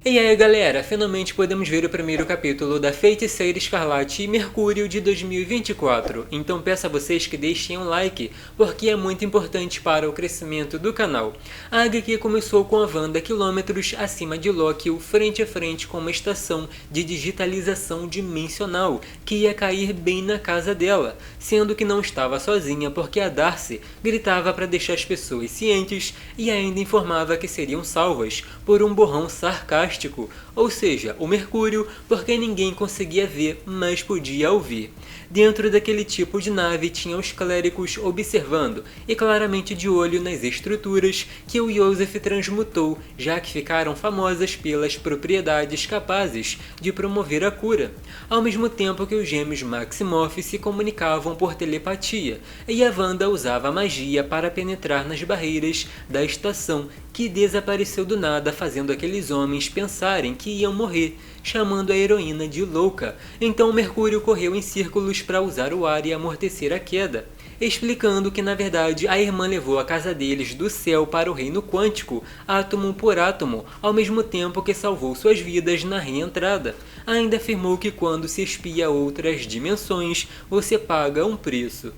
E aí galera, finalmente podemos ver o primeiro capítulo da Feiticeira Escarlate e Mercúrio de 2024, então peço a vocês que deixem um like, porque é muito importante para o crescimento do canal. A HQ começou com a Wanda quilômetros acima de Loki, frente a frente com uma estação de digitalização dimensional, que ia cair bem na casa dela, sendo que não estava sozinha porque a Darcy gritava para deixar as pessoas cientes e ainda informava que seriam salvas por um borrão sarcástico, ou seja, o Mercúrio, porque ninguém conseguia ver, mas podia ouvir. Dentro daquele tipo de nave tinha os clérigos observando e claramente de olho nas estruturas que o Joseph transmutou, já que ficaram famosas pelas propriedades capazes de promover a cura, ao mesmo tempo que os gêmeos Maximoff se comunicavam por telepatia, e a Wanda usava magia para penetrar nas barreiras da estação, que desapareceu do nada, fazendo aqueles homens pensarem que iam morrer, chamando a heroína de louca. Então Mercúrio correu em círculos para usar o ar e amortecer a queda, explicando que na verdade a irmã levou a casa deles do céu para o reino quântico, átomo por átomo, ao mesmo tempo que salvou suas vidas na reentrada. Ainda afirmou que quando se espia outras dimensões, você paga um preço.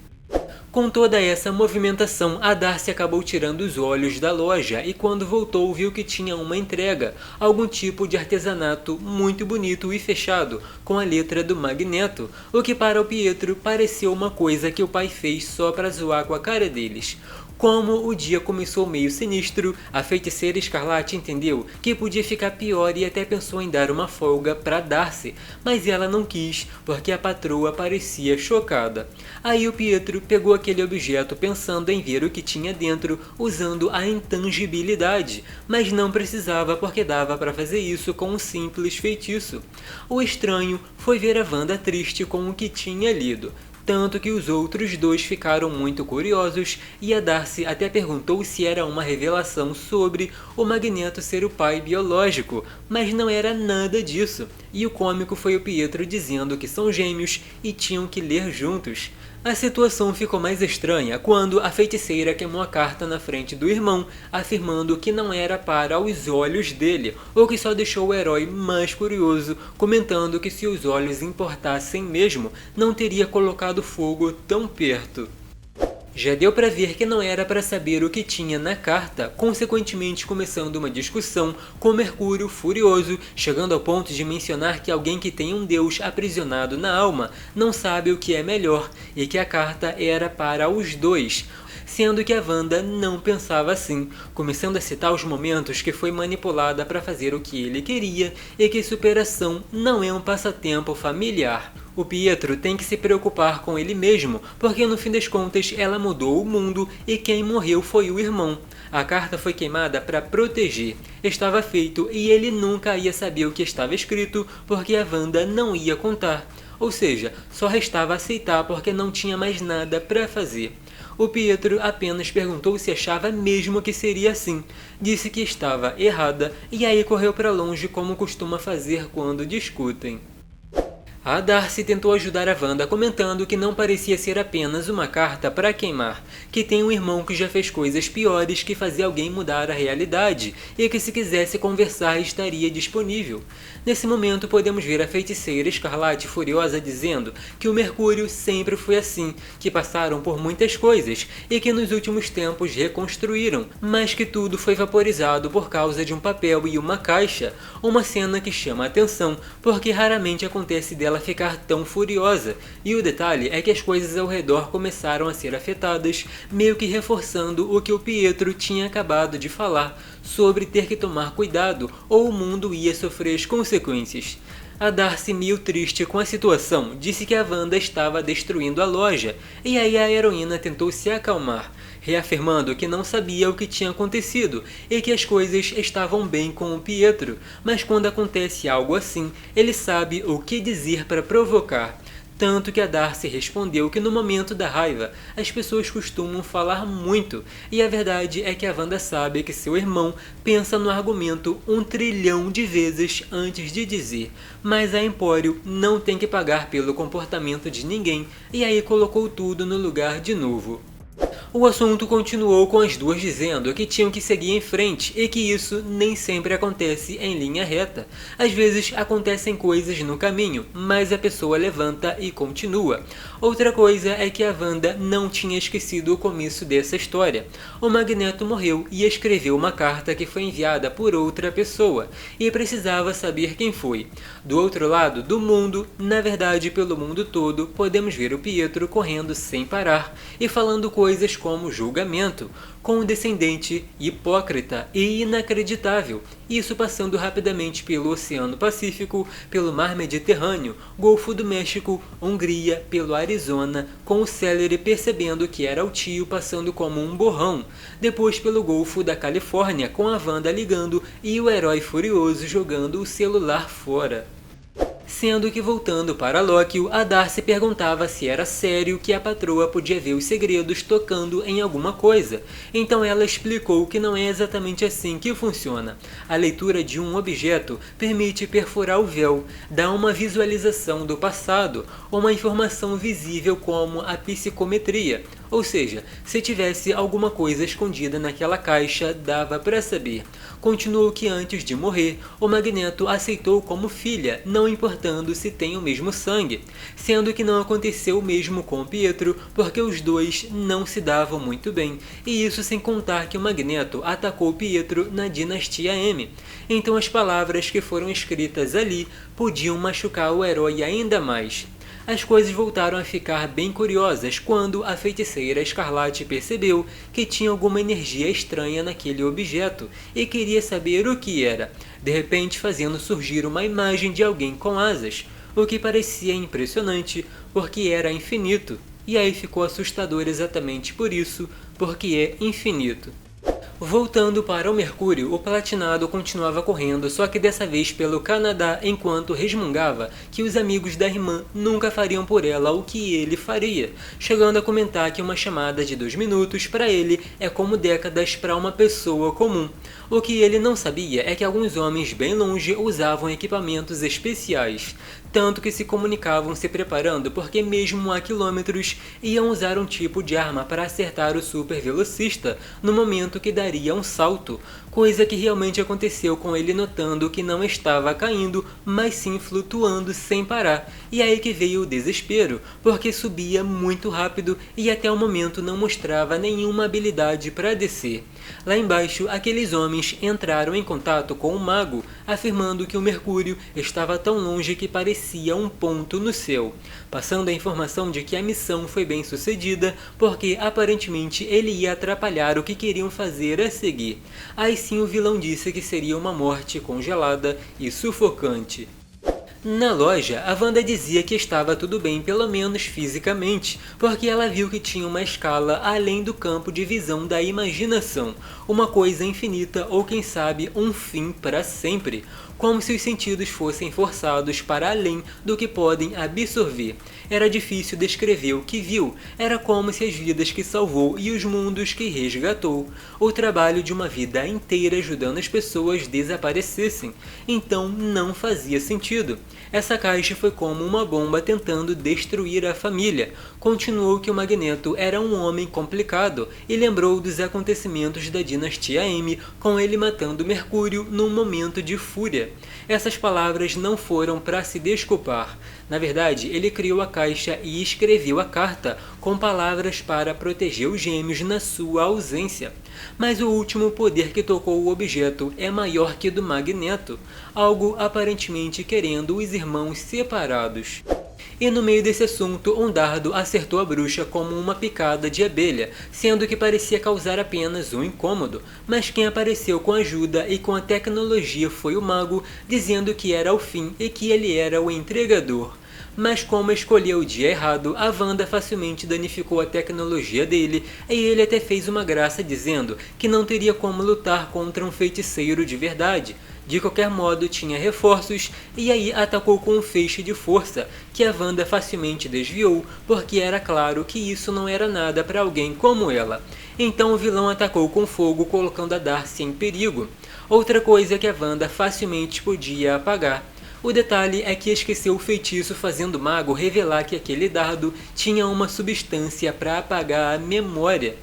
Com toda essa movimentação, a Darcy acabou tirando os olhos da loja e quando voltou viu que tinha uma entrega, algum tipo de artesanato muito bonito e fechado, com a letra do Magneto, o que para o Pietro pareceu uma coisa que o pai fez só para zoar com a cara deles. Como o dia começou meio sinistro, a Feiticeira Escarlate entendeu que podia ficar pior e até pensou em dar uma folga para Darcy, mas ela não quis, porque a patroa parecia chocada. Aí o Pietro pegou aquele objeto pensando em ver o que tinha dentro, usando a intangibilidade, mas não precisava porque dava para fazer isso com um simples feitiço. O estranho foi ver a Wanda triste com o que tinha lido, tanto que os outros dois ficaram muito curiosos e a Darcy até perguntou se era uma revelação sobre o Magneto ser o pai biológico, mas não era nada disso, e o cômico foi o Pietro dizendo que são gêmeos e tinham que ler juntos. A situação ficou mais estranha quando a feiticeira queimou a carta na frente do irmão, afirmando que não era para os olhos dele, o que só deixou o herói mais curioso, comentando que se os olhos importassem mesmo, não teria colocado fogo tão perto. Já deu para ver que não era para saber o que tinha na carta, consequentemente começando uma discussão com Mercúrio furioso, chegando ao ponto de mencionar que alguém que tem um deus aprisionado na alma não sabe o que é melhor e que a carta era para os dois, sendo que a Wanda não pensava assim, começando a citar os momentos que foi manipulada para fazer o que ele queria e que superação não é um passatempo familiar. O Pietro tem que se preocupar com ele mesmo, porque no fim das contas ela mudou o mundo e quem morreu foi o irmão. A carta foi queimada para proteger. Estava feito e ele nunca ia saber o que estava escrito porque a Wanda não ia contar. Ou seja, só restava aceitar porque não tinha mais nada para fazer. O Pietro apenas perguntou se achava mesmo que seria assim. Disse que estava errada e aí correu para longe como costuma fazer quando discutem. A Darcy tentou ajudar a Wanda comentando que não parecia ser apenas uma carta para queimar, que tem um irmão que já fez coisas piores que fazia alguém mudar a realidade e que se quisesse conversar estaria disponível. Nesse momento podemos ver a Feiticeira Escarlate furiosa dizendo que o Mercúrio sempre foi assim, que passaram por muitas coisas e que nos últimos tempos reconstruíram, mas que tudo foi vaporizado por causa de um papel e uma caixa, uma cena que chama a atenção porque raramente acontece dela ficar tão furiosa, e o detalhe é que as coisas ao redor começaram a ser afetadas, meio que reforçando o que o Pietro tinha acabado de falar, sobre ter que tomar cuidado ou o mundo ia sofrer as consequências. A Darcy, meio triste com a situação, disse que a Wanda estava destruindo a loja, e aí a heroína tentou se acalmar, reafirmando que não sabia o que tinha acontecido e que as coisas estavam bem com o Pietro, mas quando acontece algo assim, ele sabe o que dizer para provocar. Tanto que a Darcy respondeu que no momento da raiva as pessoas costumam falar muito, e a verdade é que a Wanda sabe que seu irmão pensa no argumento 1 trilhão de vezes antes de dizer, mas a Empório não tem que pagar pelo comportamento de ninguém, e aí colocou tudo no lugar de novo. O assunto continuou com as duas dizendo que tinham que seguir em frente e que isso nem sempre acontece em linha reta. Às vezes acontecem coisas no caminho, mas a pessoa levanta e continua. Outra coisa é que a Wanda não tinha esquecido o começo dessa história. O Magneto morreu e escreveu uma carta que foi enviada por outra pessoa e precisava saber quem foi. Do outro lado do mundo, na verdade pelo mundo todo, podemos ver o Pietro correndo sem parar e falando coisas como julgamento, condescendente, hipócrita e inacreditável, isso passando rapidamente pelo Oceano Pacífico, pelo Mar Mediterrâneo, Golfo do México, Hungria, pelo Arizona, com o Celery percebendo que era o tio passando como um borrão, depois pelo Golfo da Califórnia com a Wanda ligando e o herói furioso jogando o celular fora. Sendo que voltando para Loki, a Darcy perguntava se era sério que a patroa podia ver os segredos tocando em alguma coisa. Então ela explicou que não é exatamente assim que funciona. A leitura de um objeto permite perfurar o véu, dar uma visualização do passado, uma informação visível como a psicometria. Ou seja, se tivesse alguma coisa escondida naquela caixa, dava para saber. Continuou que antes de morrer, o Magneto aceitou como filha, não importando se tem o mesmo sangue, sendo que não aconteceu o mesmo com Pietro, porque os dois não se davam muito bem, e isso sem contar que o Magneto atacou Pietro na Dinastia M. Então as palavras que foram escritas ali podiam machucar o herói ainda mais. As coisas voltaram a ficar bem curiosas quando a feiticeira Escarlate percebeu que tinha alguma energia estranha naquele objeto e queria saber o que era, de repente fazendo surgir uma imagem de alguém com asas, o que parecia impressionante porque era infinito, e aí ficou assustador exatamente por isso, porque é infinito. Voltando para o Mercúrio, o Platinado continuava correndo, só que dessa vez pelo Canadá, enquanto resmungava que os amigos da irmã nunca fariam por ela o que ele faria, chegando a comentar que uma chamada de 2 minutos para ele é como décadas para uma pessoa comum. O que ele não sabia é que alguns homens bem longe usavam equipamentos especiais, tanto que se comunicavam se preparando porque mesmo a quilômetros iam usar um tipo de arma para acertar o super velocista no momento que daria um salto, coisa que realmente aconteceu com ele notando que não estava caindo, mas sim flutuando sem parar, e aí que veio o desespero, porque subia muito rápido e até o momento não mostrava nenhuma habilidade para descer. Lá embaixo, aqueles homens entraram em contato com o mago, afirmando que o Mercúrio estava tão longe que parecia um ponto no céu, passando a informação de que a missão foi bem sucedida, porque aparentemente ele ia atrapalhar o que queriam fazer a seguir. Aí sim o vilão disse que seria uma morte congelada e sufocante. Na loja, a Wanda dizia que estava tudo bem, pelo menos fisicamente, porque ela viu que tinha uma escala além do campo de visão da imaginação, uma coisa infinita ou quem sabe um fim para sempre, como se os sentidos fossem forçados para além do que podem absorver. Era difícil descrever o que viu, era como se as vidas que salvou e os mundos que resgatou, o trabalho de uma vida inteira ajudando as pessoas desaparecessem, então não fazia sentido. Essa caixa foi como uma bomba tentando destruir a família. Continuou que o Magneto era um homem complicado e lembrou dos acontecimentos da Dinastia M, com ele matando Mercúrio num momento de fúria. Essas palavras não foram para se desculpar. Na verdade, ele criou a caixa e escreveu a carta com palavras para proteger os gêmeos na sua ausência. Mas o último poder que tocou o objeto é maior que o do Magneto, algo aparentemente querendo os irmãos separados. E no meio desse assunto, um dardo acertou a bruxa como uma picada de abelha, sendo que parecia causar apenas um incômodo, mas quem apareceu com ajuda e com a tecnologia foi o mago, dizendo que era o fim e que ele era o entregador. Mas como escolheu o dia errado, a Wanda facilmente danificou a tecnologia dele, e ele até fez uma graça dizendo que não teria como lutar contra um feiticeiro de verdade. De qualquer modo, tinha reforços, e aí atacou com um feixe de força, que a Wanda facilmente desviou, porque era claro que isso não era nada para alguém como ela. Então o vilão atacou com fogo, colocando a Darcy em perigo. Outra coisa que a Wanda facilmente podia apagar. O detalhe é que esqueceu o feitiço, fazendo o mago revelar que aquele dardo tinha uma substância para apagar a memória.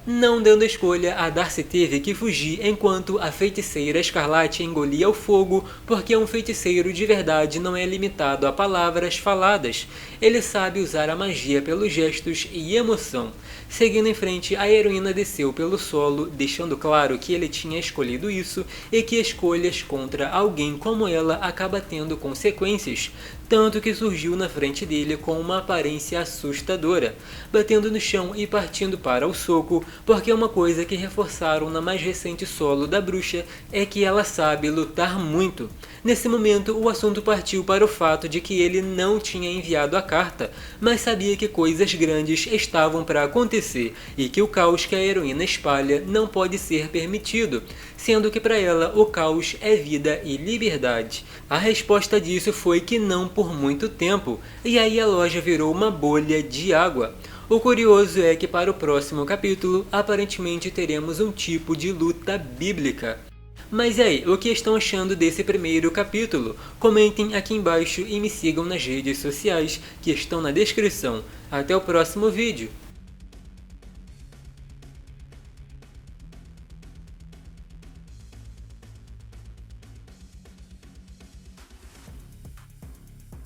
Não dando escolha, a Darcy teve que fugir enquanto a feiticeira Escarlate engolia o fogo, porque um feiticeiro de verdade não é limitado a palavras faladas. Ele sabe usar a magia pelos gestos e emoção. Seguindo em frente, a heroína desceu pelo solo, deixando claro que ele tinha escolhido isso e que escolhas contra alguém como ela acaba tendo consequências, tanto que surgiu na frente dele com uma aparência assustadora, batendo no chão e partindo para o soco, porque uma coisa que reforçaram na mais recente solo da bruxa é que ela sabe lutar muito. Nesse momento, o assunto partiu para o fato de que ele não tinha enviado a carta, mas sabia que coisas grandes estavam para acontecer e que o caos que a heroína espalha não pode ser permitido, sendo que para ela o caos é vida e liberdade. A resposta disso foi que não por muito tempo, e aí a loja virou uma bolha de água. O curioso é que para o próximo capítulo, aparentemente teremos um tipo de luta bíblica. Mas e aí, o que estão achando desse primeiro capítulo? Comentem aqui embaixo e me sigam nas redes sociais que estão na descrição. Até o próximo vídeo!